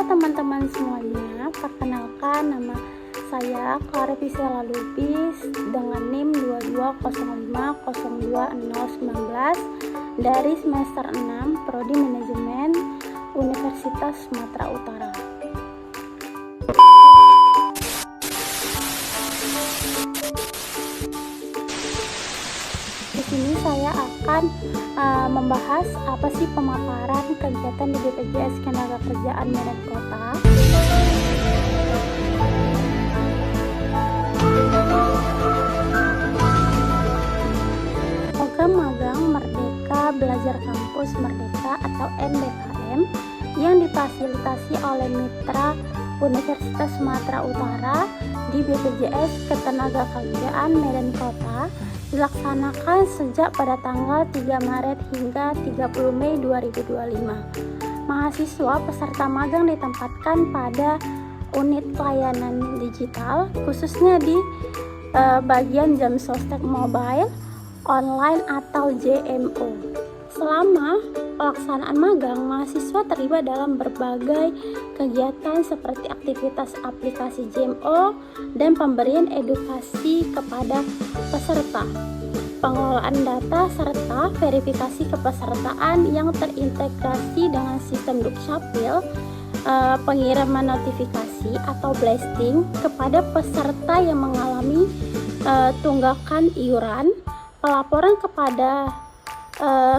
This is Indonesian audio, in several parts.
teman-teman semuanya, perkenalkan nama saya Clara Priscilla Lubis dengan NIM 2205020019 dari semester 6 Prodi Manajemen Universitas Sumatera Utara. Di sini saya akan membahas apa sih pemaparan kegiatan di BPJS Ketenagakerjaan Medan Kota. Program Magang Merdeka Belajar Kampus Merdeka atau MBKM yang difasilitasi oleh Mitra Universitas Sumatera Utara di BPJS Ketenagakerjaan Medan Kota dilaksanakan sejak pada tanggal 3 Maret hingga 30 Mei 2025. Mahasiswa peserta magang ditempatkan pada unit pelayanan digital, khususnya di bagian jam sostek mobile, online atau JMO. Selama pelaksanaan magang, mahasiswa terlibat dalam berbagai kegiatan seperti aktivitas aplikasi JMO dan pemberian edukasi kepada peserta, pengelolaan data serta verifikasi kepesertaan yang terintegrasi dengan sistem Dukcapil, pengiriman notifikasi atau blasting kepada peserta yang mengalami tunggakan iuran, pelaporan kepada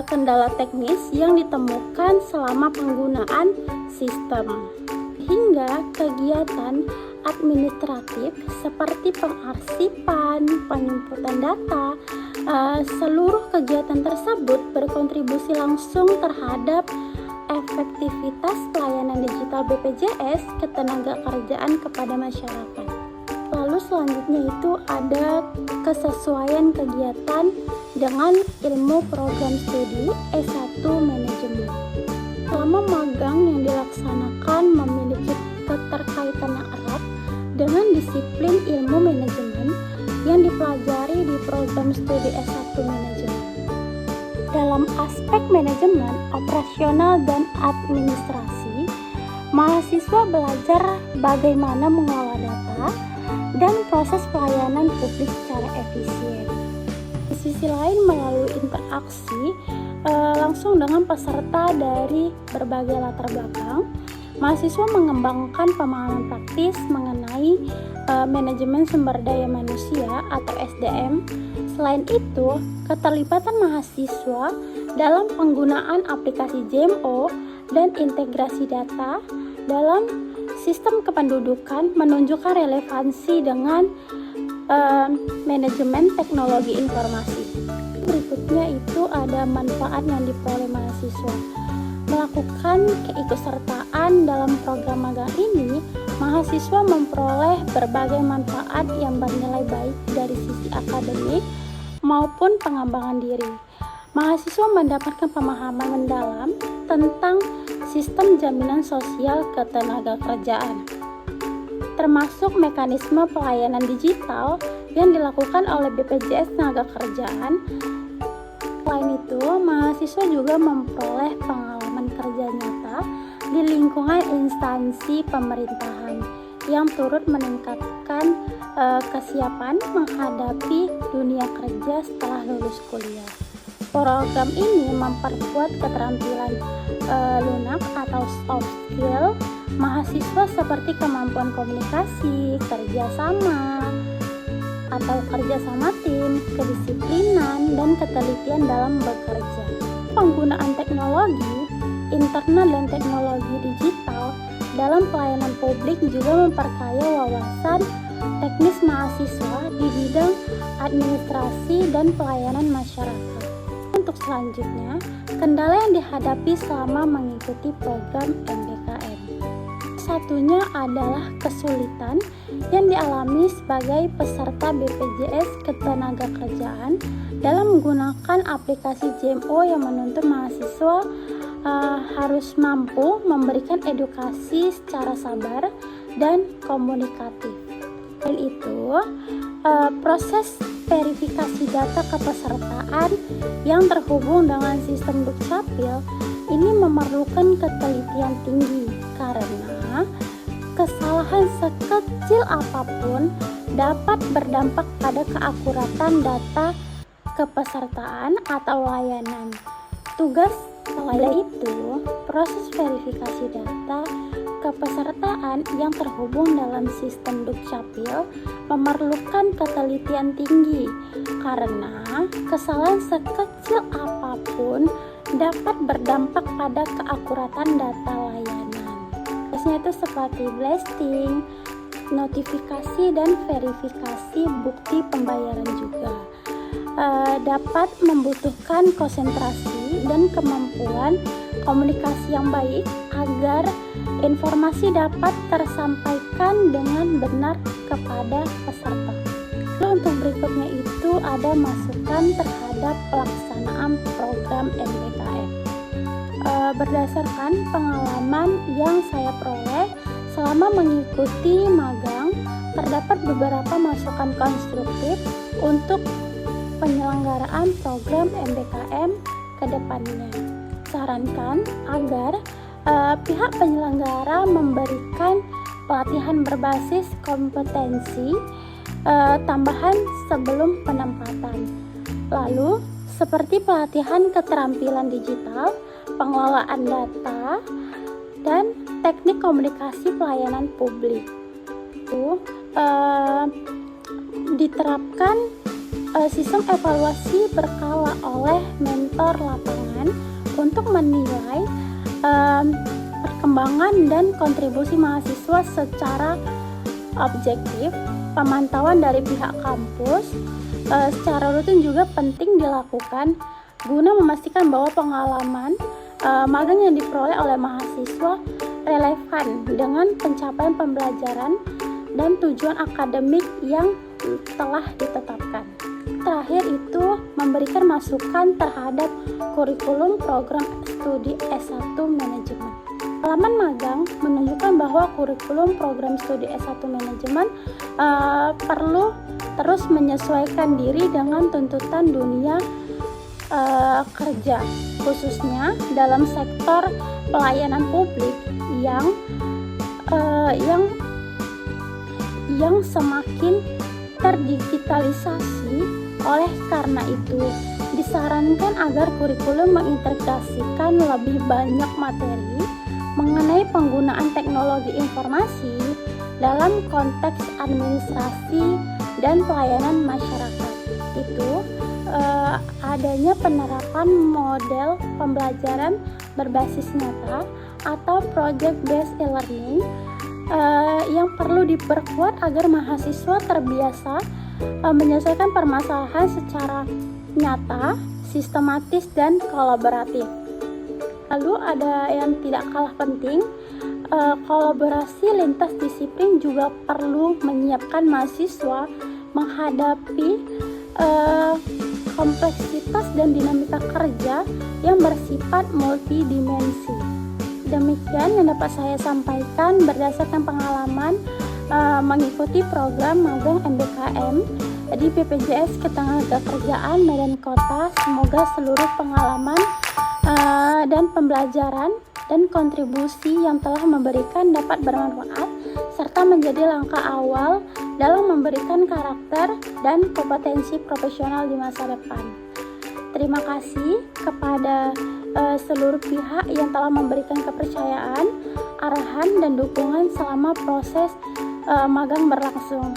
kendala teknis yang ditemukan selama penggunaan sistem, hingga kegiatan administratif seperti pengarsipan, penginputan data. Seluruh kegiatan tersebut berkontribusi langsung terhadap efektivitas pelayanan digital BPJS Ketenagakerjaan kepada masyarakat. Lalu selanjutnya itu ada kesesuaian kegiatan dengan ilmu program studi S1 Manajemen. Selama magang yang dilaksanakan memiliki keterkaitan yang erat dengan disiplin ilmu manajemen yang dipelajari di program studi S1 Manajemen. Dalam aspek manajemen, operasional dan administrasi, mahasiswa belajar bagaimana mengelola data dan proses pelayanan publik secara efisien. Di sisi lain, melalui interaksi langsung dengan peserta dari berbagai latar belakang, mahasiswa mengembangkan pemahaman praktis mengenai manajemen sumber daya manusia atau SDM. Selain itu, keterlibatan mahasiswa dalam penggunaan aplikasi JMO dan integrasi data dalam sistem kependudukan menunjukkan relevansi dengan manajemen teknologi informasi. Berikutnya itu ada manfaat yang diperoleh mahasiswa. Melakukan keikutsertaan dalam program magang ini, mahasiswa memperoleh berbagai manfaat yang bernilai baik dari sisi akademik maupun pengembangan diri. Mahasiswa mendapatkan pemahaman mendalam tentang sistem jaminan sosial ketenagakerjaan, termasuk mekanisme pelayanan digital yang dilakukan oleh BPJS Ketenagakerjaan. Selain itu, mahasiswa juga memperoleh pengalaman kerja nyata di lingkungan instansi pemerintahan yang turut meningkatkan kesiapan menghadapi dunia kerja setelah lulus kuliah. Program ini memperkuat keterampilan lunak atau soft skill mahasiswa seperti kemampuan komunikasi, kerjasama tim, kedisiplinan, dan ketelitian dalam bekerja. Penggunaan teknologi internal dan teknologi digital dalam pelayanan publik juga memperkaya wawasan teknis mahasiswa di bidang administrasi dan pelayanan masyarakat. Untuk selanjutnya, kendala yang dihadapi selama mengikuti program MBKM. Satunya adalah kesulitan yang dialami sebagai peserta BPJS Ketenagakerjaan dalam menggunakan aplikasi JMO yang menuntut mahasiswa harus mampu memberikan edukasi secara sabar dan komunikatif. Selain itu, proses verifikasi data kepesertaan yang terhubung dengan sistem Dukcapil ini memerlukan ketelitian tinggi karena mana kesalahan sekecil apapun dapat berdampak pada keakuratan data kepesertaan atau layanan. Tugas oleh itu, proses verifikasi data kepesertaan yang terhubung dalam sistem Dukcapil memerlukan ketelitian tinggi karena kesalahan sekecil apapun dapat berdampak pada keakuratan data layanan. Prosesnya itu seperti blasting, notifikasi, dan verifikasi bukti pembayaran juga. Dapat membutuhkan konsentrasi dan kemampuan komunikasi yang baik agar informasi dapat tersampaikan dengan benar kepada peserta. Lalu untuk berikutnya itu ada masukan terhadap pelaksanaan program MBKM. Berdasarkan pengalaman yang saya peroleh selama mengikuti magang, terdapat beberapa masukan konstruktif untuk penyelenggaraan program MBKM ke depannya. Sarankan agar pihak penyelenggara memberikan pelatihan berbasis kompetensi tambahan sebelum penempatan. Lalu, seperti pelatihan keterampilan digital, pengelolaan data, dan teknik komunikasi pelayanan publik. Itu diterapkan sistem evaluasi berkala oleh mentor lapangan untuk menilai perkembangan dan kontribusi mahasiswa secara objektif. Pemantauan dari pihak kampus secara rutin juga penting dilakukan guna memastikan bahwa pengalaman magang yang diperoleh oleh mahasiswa relevan dengan pencapaian pembelajaran dan tujuan akademik yang telah ditetapkan. Terakhir itu memberikan masukan terhadap kurikulum program studi S1 manajemen. Pengalaman magang menunjukkan bahwa kurikulum program studi S1 manajemen perlu terus menyesuaikan diri dengan tuntutan dunia kerja, khususnya dalam sektor pelayanan publik yang semakin terdigitalisasi. Oleh karena itu, disarankan agar kurikulum mengintegrasikan lebih banyak materi mengenai penggunaan teknologi informasi dalam konteks administrasi dan pelayanan masyarakat. Itu adanya penerapan model pembelajaran berbasis nyata atau project based e-learning yang perlu diperkuat agar mahasiswa terbiasa menyelesaikan permasalahan secara nyata, sistematis, dan kolaboratif. Lalu ada yang tidak kalah penting, kolaborasi lintas disiplin juga perlu menyiapkan mahasiswa menghadapi kompleksitas dan dinamika kerja yang bersifat multidimensi. Demikian yang dapat saya sampaikan berdasarkan pengalaman mengikuti program magang MBKM di BPJS Ketenagakerjaan Medan Kota. Semoga seluruh pengalaman dan pembelajaran dan kontribusi yang telah memberikan dapat bermanfaat serta menjadi langkah awal dalam memberikan karakter dan kompetensi profesional di masa depan. Terima kasih kepada seluruh pihak yang telah memberikan kepercayaan, arahan, dan dukungan selama proses magang berlangsung.